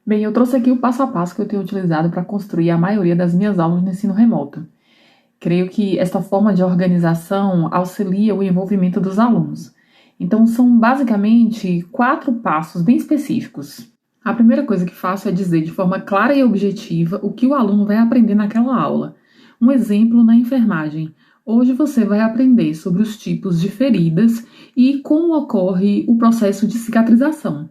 Bem, eu trouxe aqui o passo a passo que eu tenho utilizado para construir a maioria das minhas aulas no ensino remoto. Creio que esta forma de organização auxilia o envolvimento dos alunos. Então, são basicamente 4 passos bem específicos. A primeira coisa que faço é dizer de forma clara e objetiva o que o aluno vai aprender naquela aula. Um exemplo na enfermagem. Hoje você vai aprender sobre os tipos de feridas e como ocorre o processo de cicatrização.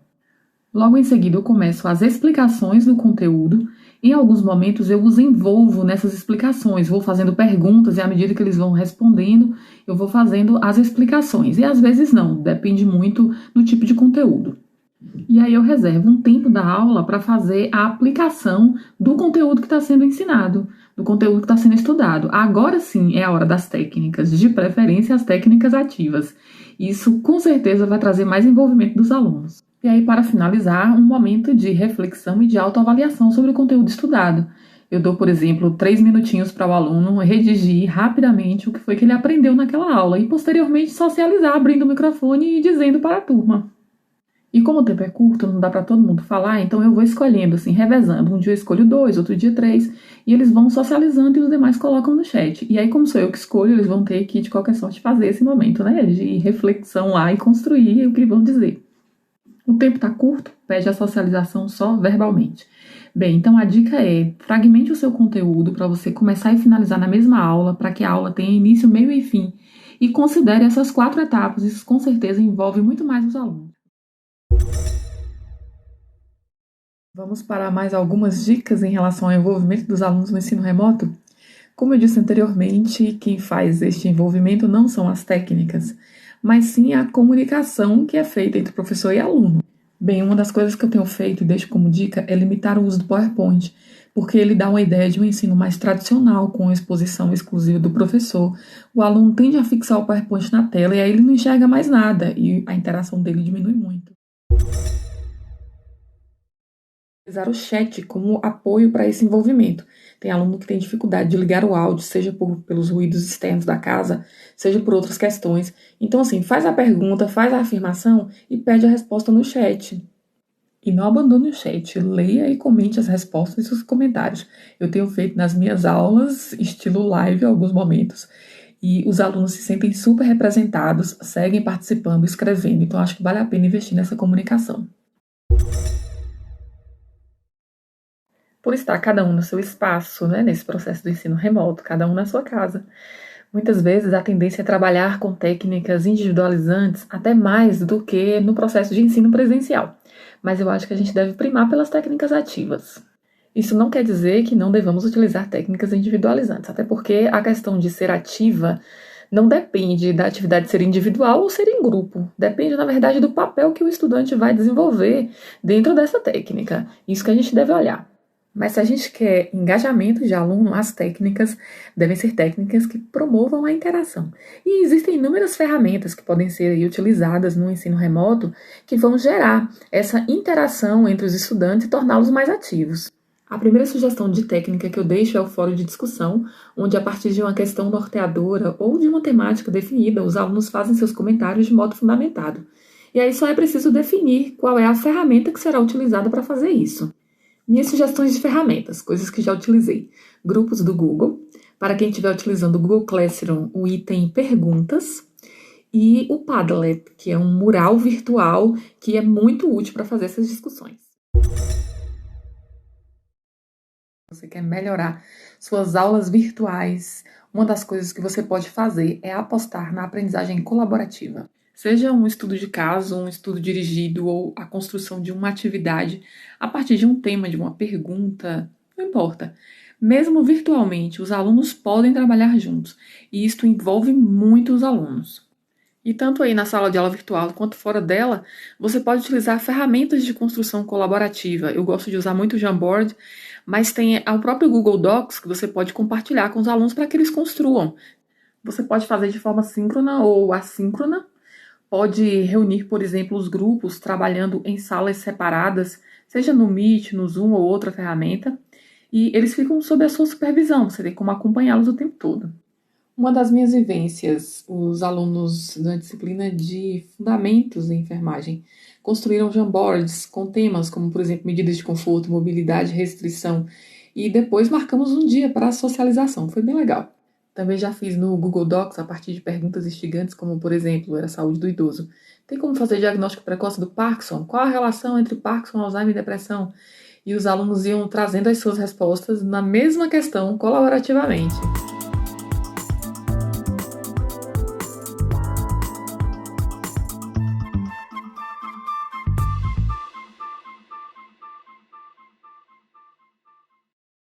Logo em seguida, eu começo as explicações do conteúdo. Em alguns momentos, eu os envolvo nessas explicações, vou fazendo perguntas e, à medida que eles vão respondendo, eu vou fazendo as explicações. E às vezes não, depende muito do tipo de conteúdo. E aí eu reservo um tempo da aula para fazer a aplicação do conteúdo que está sendo ensinado, do conteúdo que está sendo estudado. Agora sim é a hora das técnicas, de preferência as técnicas ativas. Isso com certeza vai trazer mais envolvimento dos alunos. E aí, para finalizar, um momento de reflexão e de autoavaliação sobre o conteúdo estudado. Eu dou, por exemplo, 3 minutinhos para o aluno redigir rapidamente o que foi que ele aprendeu naquela aula e, posteriormente, socializar, abrindo o microfone e dizendo para a turma. E como o tempo é curto, não dá para todo mundo falar, então eu vou escolhendo, assim, revezando. Um dia eu escolho 2, outro dia 3, e eles vão socializando e os demais colocam no chat. E aí, como sou eu que escolho, eles vão ter que, de qualquer sorte, fazer esse momento, né, de reflexão lá e construir o que vão dizer. O tempo está curto, pede a socialização só verbalmente. Bem, então a dica é: fragmente o seu conteúdo para você começar e finalizar na mesma aula, para que a aula tenha início, meio e fim. E considere essas 4 etapas, isso com certeza envolve muito mais os alunos. Vamos para mais algumas dicas em relação ao envolvimento dos alunos no ensino remoto? Como eu disse anteriormente, quem faz este envolvimento não são as técnicas, mas sim a comunicação que é feita entre professor e aluno. Bem, uma das coisas que eu tenho feito e deixo como dica é limitar o uso do PowerPoint, porque ele dá uma ideia de um ensino mais tradicional, com a exposição exclusiva do professor. O aluno tende a fixar o PowerPoint na tela e aí ele não enxerga mais nada e a interação dele diminui muito. Usar o chat como apoio para esse envolvimento. Tem aluno que tem dificuldade de ligar o áudio, seja pelos ruídos externos da casa, seja por outras questões. Então, assim, faz a pergunta, faz a afirmação e pede a resposta no chat. E não abandone o chat, leia e comente as respostas e os comentários. Eu tenho feito nas minhas aulas, estilo live, em alguns momentos, e os alunos se sentem super representados, seguem participando, escrevendo. Então, acho que vale a pena investir nessa comunicação. Por estar cada um no seu espaço, né, nesse processo do ensino remoto, cada um na sua casa. Muitas vezes a tendência é trabalhar com técnicas individualizantes até mais do que no processo de ensino presencial. Mas eu acho que a gente deve primar pelas técnicas ativas. Isso não quer dizer que não devamos utilizar técnicas individualizantes, até porque a questão de ser ativa não depende da atividade ser individual ou ser em grupo. Depende, na verdade, do papel que o estudante vai desenvolver dentro dessa técnica. Isso que a gente deve olhar. Mas se a gente quer engajamento de aluno, as técnicas devem ser técnicas que promovam a interação. E existem inúmeras ferramentas que podem ser utilizadas no ensino remoto que vão gerar essa interação entre os estudantes e torná-los mais ativos. A primeira sugestão de técnica que eu deixo é o fórum de discussão, onde a partir de uma questão norteadora ou de uma temática definida, os alunos fazem seus comentários de modo fundamentado. E aí só é preciso definir qual é a ferramenta que será utilizada para fazer isso. Minhas sugestões de ferramentas, coisas que já utilizei. Grupos do Google, para quem estiver utilizando o Google Classroom, o item perguntas, e o Padlet, que é um mural virtual que é muito útil para fazer essas discussões. Você quer melhorar suas aulas virtuais, uma das coisas que você pode fazer é apostar na aprendizagem colaborativa. Seja um estudo de caso, um estudo dirigido ou a construção de uma atividade a partir de um tema, de uma pergunta, não importa. Mesmo virtualmente, os alunos podem trabalhar juntos e isto envolve muitos alunos. E tanto aí na sala de aula virtual quanto fora dela, você pode utilizar ferramentas de construção colaborativa. Eu gosto de usar muito o Jamboard, mas tem o próprio Google Docs que você pode compartilhar com os alunos para que eles construam. Você pode fazer de forma síncrona ou assíncrona, pode reunir, por exemplo, os grupos trabalhando em salas separadas, seja no Meet, no Zoom ou outra ferramenta, e eles ficam sob a sua supervisão, você tem como acompanhá-los o tempo todo. Uma das minhas vivências, os alunos da disciplina de Fundamentos em Enfermagem construíram jamboards com temas como, por exemplo, medidas de conforto, mobilidade, restrição, e depois marcamos um dia para a socialização. Foi bem legal. Também já fiz no Google Docs a partir de perguntas instigantes, como, por exemplo, era a saúde do idoso. Tem como fazer diagnóstico precoce do Parkinson? Qual a relação entre Parkinson, Alzheimer e depressão? E os alunos iam trazendo as suas respostas na mesma questão colaborativamente.